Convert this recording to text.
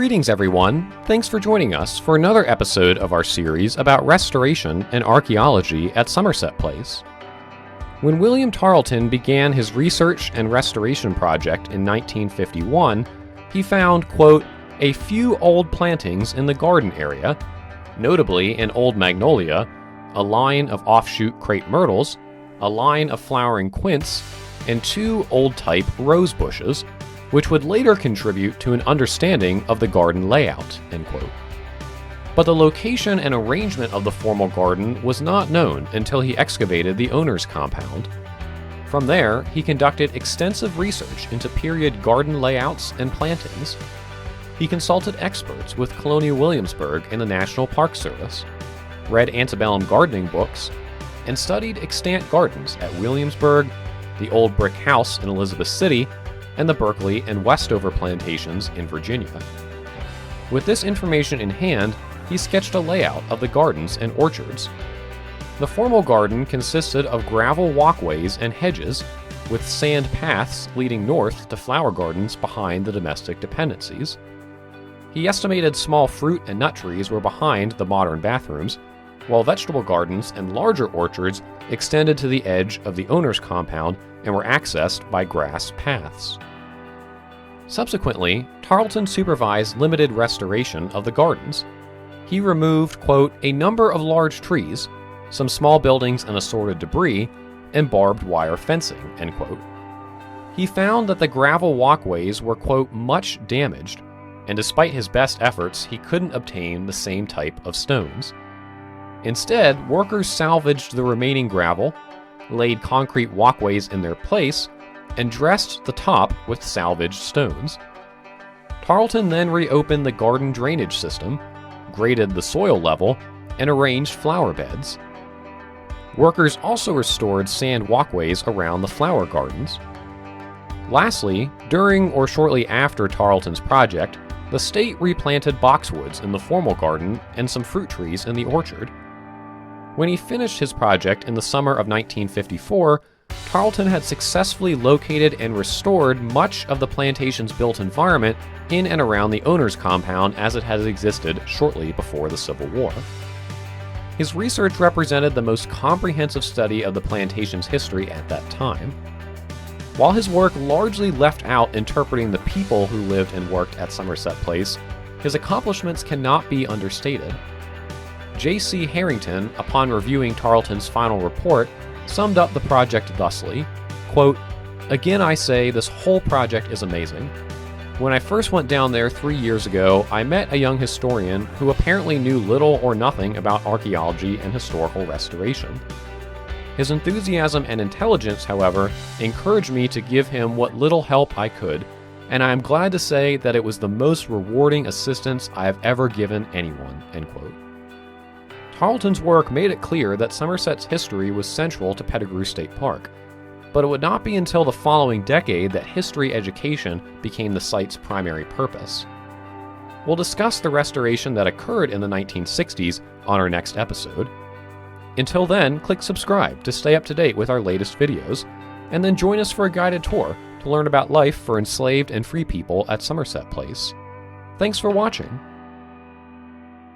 Greetings, everyone. Thanks for joining us for another episode of our series about restoration and archaeology at Somerset Place. When William Tarlton began his research and restoration project in 1951, he found, quote, a few old plantings in the garden area, notably an old magnolia, a line of offshoot crepe myrtles, a line of flowering quince, and 2 old-type rose bushes, which would later contribute to an understanding of the garden layout, end quote. But the location and arrangement of the formal garden was not known until he excavated the owner's compound. From there, he conducted extensive research into period garden layouts and plantings. He consulted experts with Colonial Williamsburg and the National Park Service, read antebellum gardening books, and studied extant gardens at Williamsburg, the Old Brick House in Elizabeth City, and the Berkeley and Westover plantations in Virginia. With this information in hand, he sketched a layout of the gardens and orchards. The formal garden consisted of gravel walkways and hedges, with sand paths leading north to flower gardens behind the domestic dependencies. He estimated small fruit and nut trees were behind the modern bathrooms, while vegetable gardens and larger orchards extended to the edge of the owner's compound and were accessed by grass paths. Subsequently, Tarlton supervised limited restoration of the gardens. He removed, quote, a number of large trees, some small buildings and assorted debris, and barbed wire fencing, end quote. He found that the gravel walkways were, quote, much damaged, and despite his best efforts, he couldn't obtain the same type of stones. Instead, workers salvaged the remaining gravel, laid concrete walkways in their place, and dressed the top with salvaged stones. Tarlton then reopened the garden drainage system, graded the soil level, and arranged flower beds. Workers also restored sand walkways around the flower gardens. Lastly, during or shortly after Tarlton's project, the state replanted boxwoods in the formal garden and some fruit trees in the orchard. When he finished his project in the summer of 1954, Tarlton had successfully located and restored much of the plantation's built environment in and around the owner's compound as it had existed shortly before the Civil War. His research represented the most comprehensive study of the plantation's history at that time. While his work largely left out interpreting the people who lived and worked at Somerset Place, his accomplishments cannot be understated. J.C. Harrington, upon reviewing Tarlton's final report, summed up the project thusly, quote, again I say this whole project is amazing. When I first went down there 3 years ago, I met a young historian who apparently knew little or nothing about archaeology and historical restoration. His enthusiasm and intelligence, however, encouraged me to give him what little help I could, and I am glad to say that it was the most rewarding assistance I have ever given anyone, end quote. Tarlton's work made it clear that Somerset's history was central to Pettigrew State Park, but it would not be until the following decade that history education became the site's primary purpose. We'll discuss the restoration that occurred in the 1960s on our next episode. Until then, click subscribe to stay up to date with our latest videos, and then join us for a guided tour to learn about life for enslaved and free people at Somerset Place. Thanks for watching.